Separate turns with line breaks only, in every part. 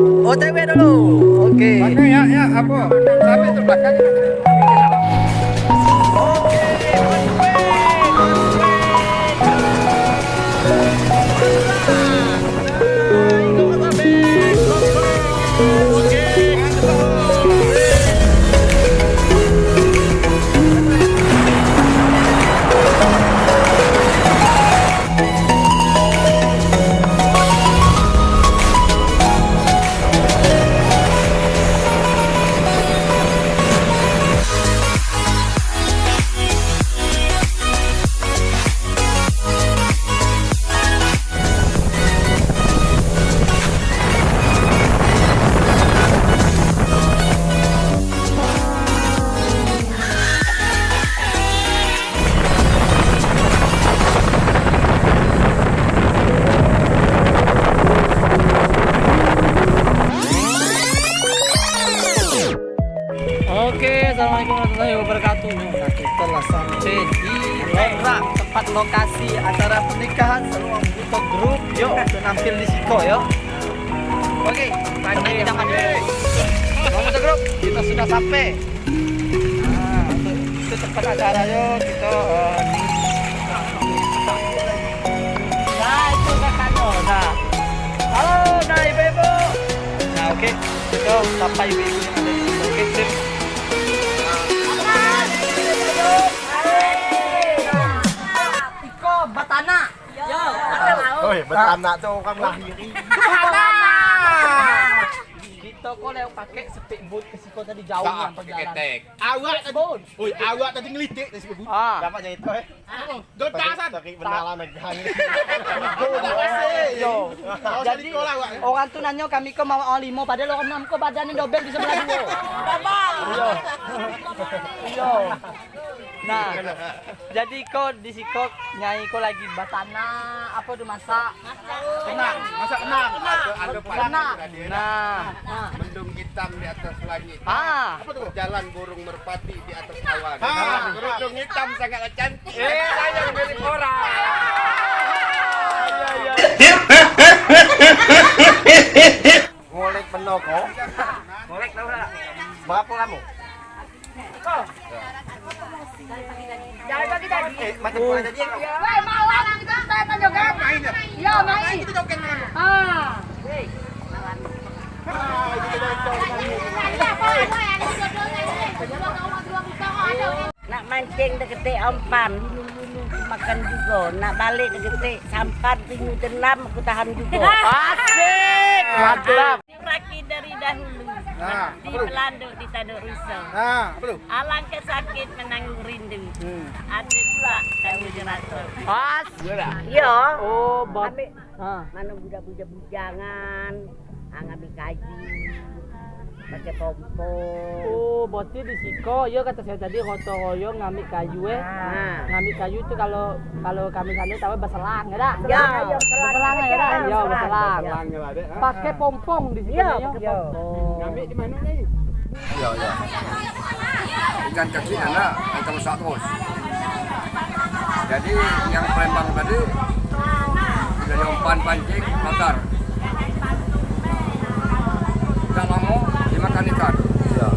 OTW dulu. Oke.
Oke ya, apa? Sampai terbakar.
Oke, assalamualaikum warahmatullahi wabarakatuh. Nah, kita telah sampai di Lora, tempat lokasi acara pernikahan Seruang Buto Group. Yuk, kita nampil di Siko, yuk. Oke, pagi jangan Seruang Buto Group, kita sudah sampai. Nah, untuk itu tempat acara, yuk. Kita nah, itu kakaknya. Nah, halo, nah ibu-ibu. Nah, oke, kita sapa ibu-ibu yang ada di sini. Oke, sip. Iko Batana. Yo, ada mau.
Oh, Batana tuh kan lahiri.
Di toko leo pakai sepik boot ke Siko tadi jauh yang perjalanan.
Awak tadi. Oi, awak tadi ngelitik dari sebut.
Dapatnya itu
Dotasan. Tapi benalan negang.
Yo. Jadi orang tuh nanya kami ke mau 5 padahal orang 6 kok badannya dobel di sebelah dua. Yo. Yo. Nah, jadi kok di Siko nyai kok lagi batana apa tuh masak?
Kenang, masak kenang. Ada
Kenang. Nah,
mendung hitam di atas langit.
apa
tuh? Jalan burung merpati di atas awan. Kerudung hitam sangat cantik. Sayang milik orang. Ngolek penoko.
Ngolek tahu enggak?
Berapa kamu?
Jangan bagi tadi.
Macam pula tadi yang
Woi, malam kita tanya joget.
main ya?
Iya, main.
Itu joget mana?
Ah.
Nak mancing deket umpan, makan juga. Nak balik deket sampan, tinggal tenam, aku tahan juga.
Asik, mantap.
Raki dari dahulu, di Belanda, di Taduk Rusa.
Nah, apa tuh?
Alangkah sakit menanggung rindu. Ada pula kamu jeratu.
Pas.
Iya.
Oh, bot.
Ambil mana budak-budak bujangan, ngambil kayu, pakai pompong.
Oh, berarti di Siko, ya kata saya tadi roto royong ngambil kayu ngambil kayu itu kalau kami sana tahu baselang, ya dah?
Ya,
baselang ya dah? Ya, baselang. Pakai pompong di sini ya?
Ngambil di mana nih? Ya. Ikan kaki anak, kita masak terus. Jadi yang Palembang tadi dari umpan pancing bakar. Tidak lama dimakan ikan. Ya.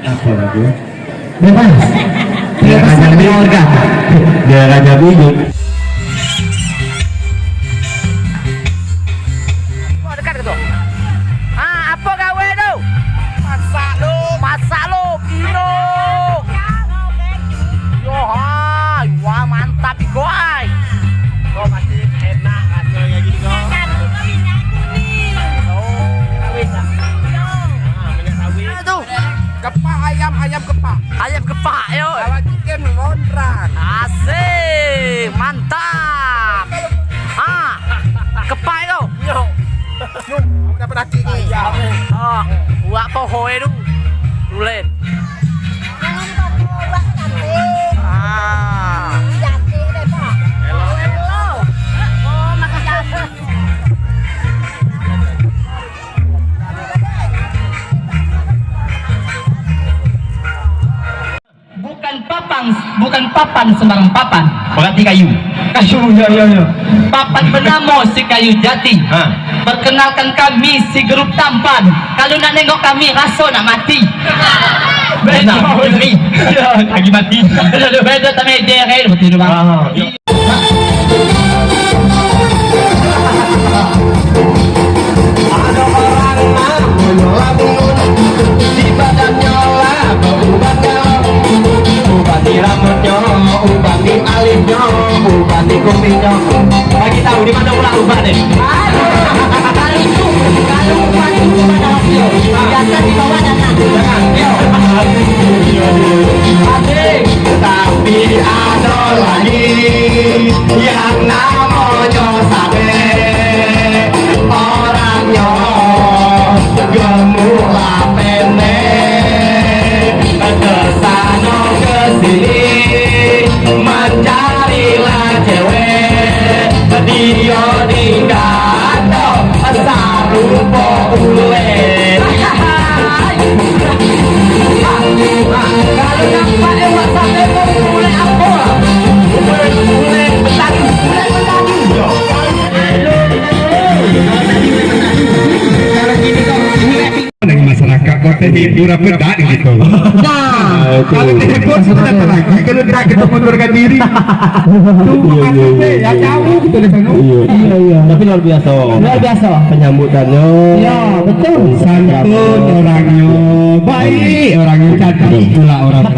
Apa lagi? Bebas. Dia raja biorga. Dia raja bijuk.
Oh, dekat ke tuh? Apa gawe tu? Masak lo, Pino. Yo, hai, wah mantap iko ai.
Kok masih enak rasanya gini kok.
Tuh,
Kepak ayam kepak.
ayam kepak yo.
Awak chicken rondrang.
Asik, mantap. Kepak tu.
Yo. Dapat daging ni.
Buat pohon tu. Tulen.
Bukan
bukan papan sembarang papan.
Berarti kayu.
Kayu, ya. Papan bernama si kayu jati. Perkenalkan kami si grup tampan. Kalau nak nengok kami rasa nak mati.
Beda.
Lagi mati. Beda tak meja kan betul bang.
Ada orang menyola bunun di badannya lah berubatnya, ubati rambutnya, ubati alisnya, ubati kupingnya. Bagi tahu di mana ulah ubat deh.
Kalau ubat itu pada radio, biasa di bawah dana.
Tapi ada lagi yang namanya Sade, orangnya gemula pendek, kesana kesini mencarilah cewek, dia digandong sarupo ule. Kalau nampak lewat sampai mulai apa? Mulai betani.
Dengan masyarakat kota di Pura Pedak gitu.
Nah,
Kalau telepon sudah lagi, kalau tidak kita mundurkan diri. Ya jauh gitu di sana.
Iya. Tapi luar biasa.
Luar biasa.
Penyambutannya.
Ya, betul.
Santun orangnya, baik orangnya, cantik pula orang.